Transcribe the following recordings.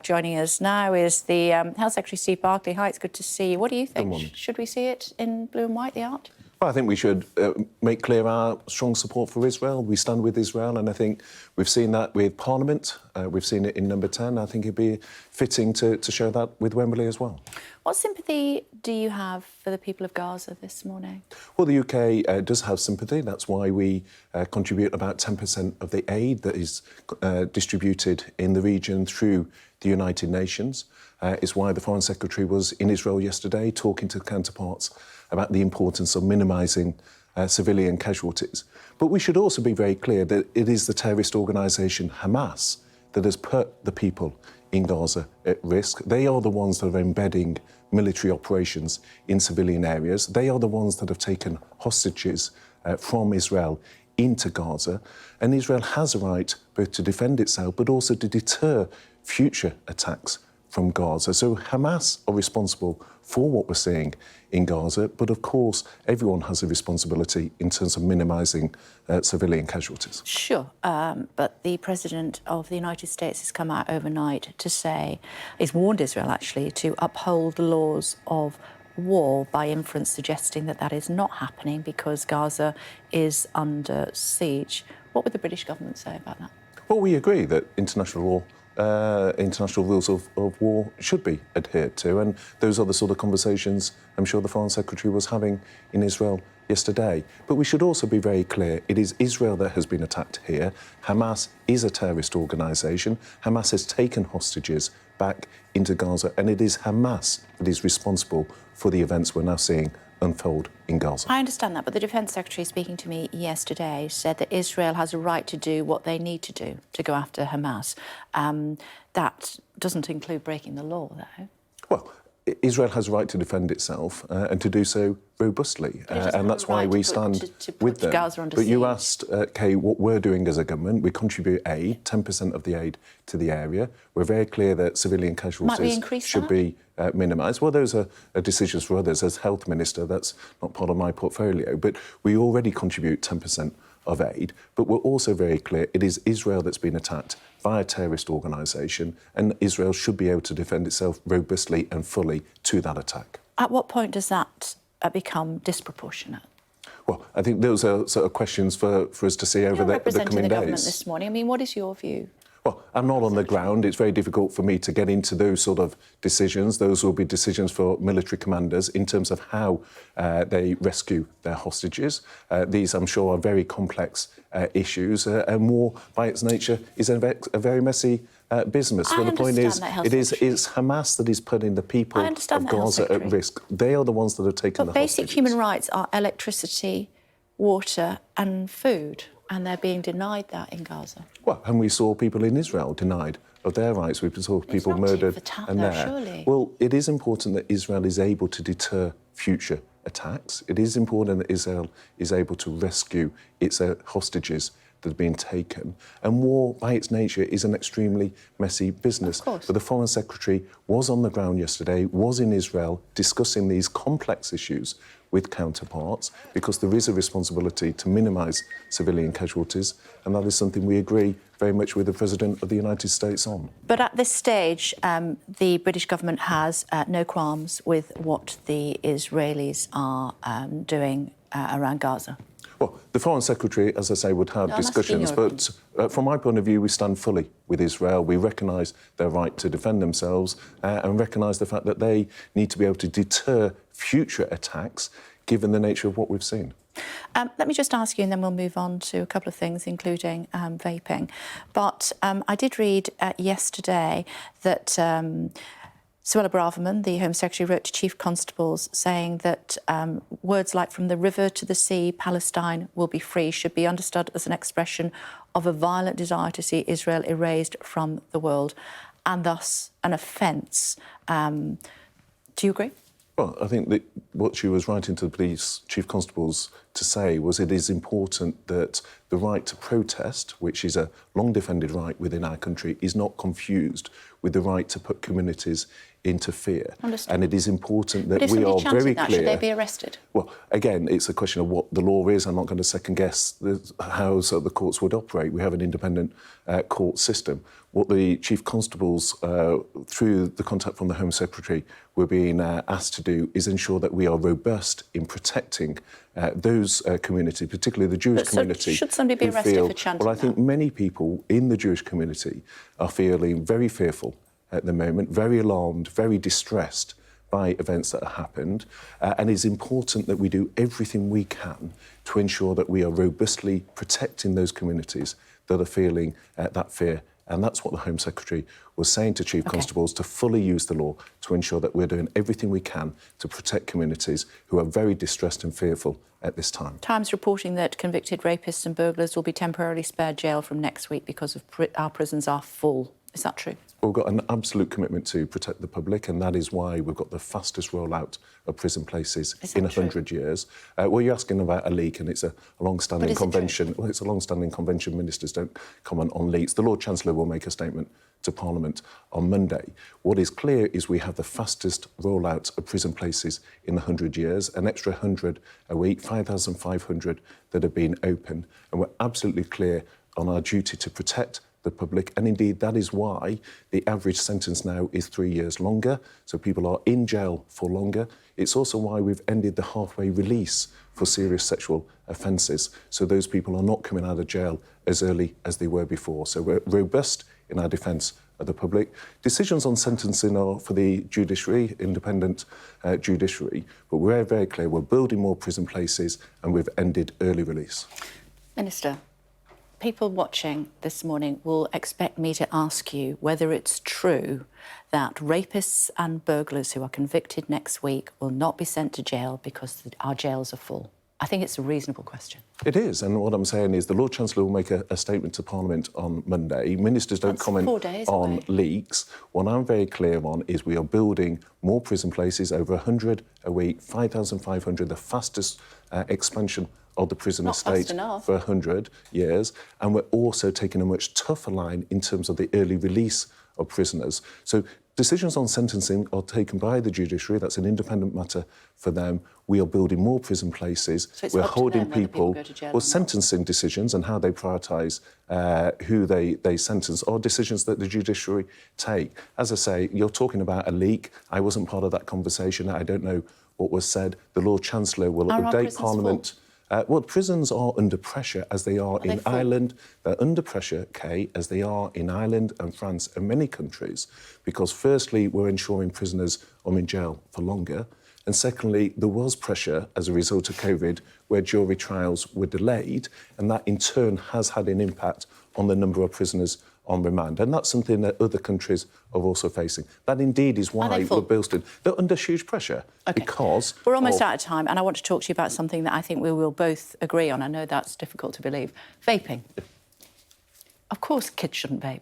Joining us now is the Health Secretary Steve Barclay. Hi, it's good to see you. What do you think? Good morning. Should we see it in blue and white, the art? Well, I think we should make clear our strong support for Israel. We stand with Israel, and I think we've seen that with Parliament. We've seen it in Number 10. I think it'd be fitting to show that with Wembley as well. What sympathy do you have for the people of Gaza this morning? Well, the UK does have sympathy. That's why we contribute about 10% of the aid that is distributed in the region through the United Nations. It's why the Foreign Secretary was in Israel yesterday talking to counterparts about the importance of minimising civilian casualties. But we should also be very clear that it is the terrorist organisation Hamas that has put the people in Gaza at risk. They are the ones that are embedding military operations in civilian areas. They are the ones that have taken hostages from Israel into Gaza. And Israel has a right both to defend itself but also to deter future attacks from Gaza. So Hamas are responsible for what we're seeing in Gaza, but of course everyone has a responsibility in terms of minimising civilian casualties. Sure, but the President of the United States has come out overnight to say, he's warned Israel actually, to uphold the laws of war, by inference suggesting that that is not happening because Gaza is under siege. What would the British government say about that? Well, we agree that international law international rules of war should be adhered to, and those are the sort of conversations I'm sure the Foreign Secretary was having in Israel yesterday. But we should also be very clear, it is Israel that has been attacked here. Hamas is a terrorist organisation. Hamas has taken hostages back into Gaza, and it is Hamas that is responsible for the events we're now seeing unfold in Gaza. I understand that, but the Defence Secretary speaking to me yesterday said that Israel has a right to do what they need to do to go after Hamas. That doesn't include breaking the law, though. Well, Israel has a right to defend itself and to do so robustly, and that's why we stand with them. But you asked, Kay, what we're doing as a government. We contribute aid, 10% of the aid to the area. We're very clear that civilian casualties should be minimised. Well, those are decisions for others. As Health Minister, that's not part of my portfolio, but we already contribute 10% of aid. But we're also very clear it is Israel that's been attacked by a terrorist organisation, and Israel should be able to defend itself robustly and fully to that attack. At what point does that become disproportionate? Well, I think those are sort of questions for us to see over the coming days. You're representing the government this morning. I mean, what is your view? Well, I'm not on the ground. It's very difficult for me to get into those sort of decisions. Those will be decisions for military commanders in terms of how they rescue their hostages. These, I'm sure, are very complex issues, and war, by its nature, is a very messy business. But the point is, it's Hamas that is putting the people of Gaza at risk. They are the ones that have taken the hostages. But basic human rights are electricity, water and food, and they're being denied that in Gaza. Well, and we saw people in Israel denied of their rights. We saw people murdered and there. Surely. Well, it is important that Israel is able to deter future attacks. It is important that Israel is able to rescue its hostages that have been taken. And war, by its nature, is an extremely messy business. Of course. But the Foreign Secretary was on the ground yesterday, was in Israel, discussing these complex issues with counterparts, because there is a responsibility to minimise civilian casualties, and that is something we agree very much with the President of the United States on. But at this stage, the British government has no qualms with what the Israelis are doing around Gaza. Well, the Foreign Secretary, as I say, would have discussions, but from my point of view, we stand fully with Israel. We recognise their right to defend themselves and recognise the fact that they need to be able to deter future attacks, given the nature of what we've seen. Let me just ask you, and then we'll move on to a couple of things, including vaping. But I did read yesterday that Suella Braverman, the Home Secretary, wrote to Chief Constables saying that words like "from the river to the sea, Palestine will be free" should be understood as an expression of a violent desire to see Israel erased from the world, and thus an offence. Do you agree? Well, I think that what she was writing to the police chief constables to say was it is important that the right to protest, which is a long-defended right within our country, is not confused with the right to put communities interfere. Understood. And it is important that but if we are somebody very chanted that, clear. should they be arrested? Well, again, it's a question of what the law is. I'm not going to second guess how the courts would operate. We have an independent court system. What the chief constables, through the contact from the Home Secretary, were being asked to do is ensure that we are robust in protecting those communities, particularly the Jewish community. Should somebody be arrested for chanting Well, I think many people in the Jewish community are feeling very fearful at the moment, very alarmed, very distressed by events that have happened. And it's important that we do everything we can to ensure that we are robustly protecting those communities that are feeling that fear. And that's what the Home Secretary was saying to Chief Constables, to fully use the law to ensure that we're doing everything we can to protect communities who are very distressed and fearful at this time. Times reporting that convicted rapists and burglars will be temporarily spared jail from next week because of our prisons are full. Is that true? We've got an absolute commitment to protect the public, and that is why we've got the fastest rollout of prison places in 100 years. Well, you're asking about a leak, and it's a long-standing convention. Well, it's a long-standing convention. Ministers don't comment on leaks. The Lord Chancellor will make a statement to Parliament on Monday. What is clear is we have the fastest rollout of prison places in 100 years, an extra 100 a week, 5,500 that have been opened, and we're absolutely clear on our duty to protect the public, and indeed that is why the average sentence now is 3 years longer, so people are in jail for longer. It's also why we've ended the halfway release for serious sexual offences, so those people are not coming out of jail as early as they were before. So we're robust in our defence of the public. Decisions on sentencing are for the judiciary, independent judiciary, but we're very clear we're building more prison places and we've ended early release. Minister, people watching this morning will expect me to ask you whether it's true that rapists and burglars who are convicted next week will not be sent to jail because our jails are full. I think it's a reasonable question. It is, and what I'm saying is the Lord Chancellor will make a statement to Parliament on Monday. Ministers don't comment on leaks. What I'm very clear on is we are building more prison places, over 100 a week, 5,500, the fastest expansion of the prison estate for 100 years. And we're also taking a much tougher line in terms of the early release of prisoners. So decisions on sentencing are taken by the judiciary. That's an independent matter for them. We are building more prison places. So we're holding people, well, sentencing decisions and how they prioritise who they sentence are decisions that the judiciary take. As I say, you're talking about a leak. I wasn't part of that conversation. I don't know what was said. The Lord Chancellor will update Parliament. Well, prisons are under pressure as they are in Ireland. They're under pressure, Kay, as they are in Ireland and France and many countries, because firstly, we're ensuring prisoners are in jail for longer. And secondly, there was pressure as a result of COVID where jury trials were delayed, and that in turn has had an impact on the number of prisoners on remand. And that's something that other countries are also facing. That indeed is why we're boasting. They're under huge pressure because... We're almost out of time, and I want to talk to you about something that I think we will both agree on. I know that's difficult to believe. Vaping. Of course kids shouldn't vape.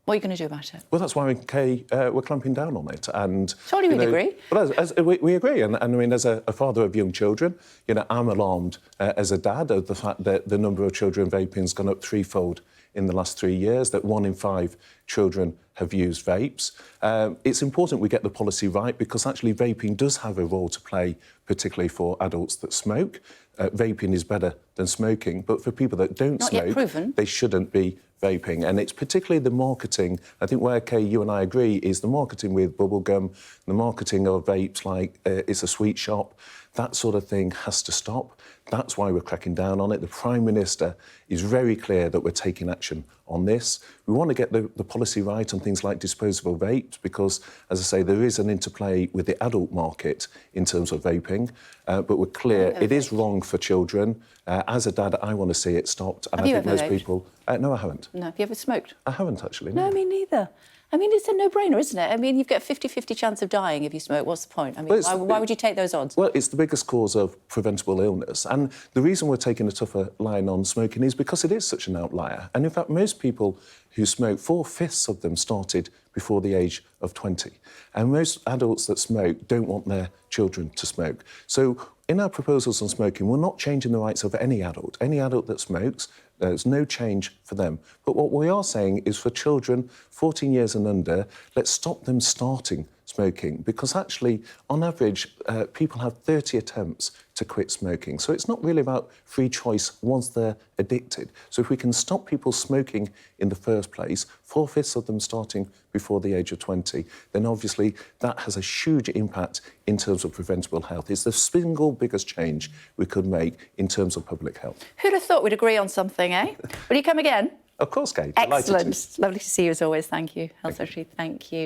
What are you going to do about it? Well, that's why we're clamping down on it. And surely we agree. Well, we agree. And I mean, as a father of young children, I'm alarmed as a dad of the fact that the number of children vaping has gone up threefold in the last 3 years, that 1 in 5 children have used vapes. It's important we get the policy right because actually vaping does have a role to play, particularly for adults that smoke. Vaping is better than smoking, but for people that don't smoke, they shouldn't be vaping. And it's particularly the marketing. I think where, Kay, you and I agree is the marketing with bubblegum, the marketing of vapes like it's a sweet shop. That sort of thing has to stop. That's why we're cracking down on it. The Prime Minister is very clear that we're taking action on this. We want to get the policy right on things like disposable vapes because, as I say, there is an interplay with the adult market in terms of vaping. But we're clear it is wrong for children. As a dad, I want to see it stopped. And have you ever most vaped? People... no, I haven't. No, have you ever smoked? I haven't, actually. No, me neither. I mean, it's a no-brainer, isn't it? I mean, you've got a 50-50 chance of dying if you smoke. What's the point? I mean, why would you take those odds? Well, it's the biggest cause of preventable illness. And the reason we're taking a tougher line on smoking is because it is such an outlier. And in fact, most people who smoke, 4/5 of them started before the age of 20. And most adults that smoke don't want their children to smoke. So in our proposals on smoking, we're not changing the rights of any adult. Any adult that smokes, there's no change for them. But what we are saying is for children 14 years and under, let's stop them starting smoking, because actually, on average, people have 30 attempts to quit smoking. So it's not really about free choice once they're addicted. So if we can stop people smoking in the first place, 4/5 of them starting before the age of 20, then obviously that has a huge impact in terms of preventable health. It's the single biggest change we could make in terms of public health. Who'd have thought we'd agree on something, eh? Will you come again? Of course, Kate. Delighted to. Excellent. Lovely to see you as always. Thank you, Health Secretary. Thank you.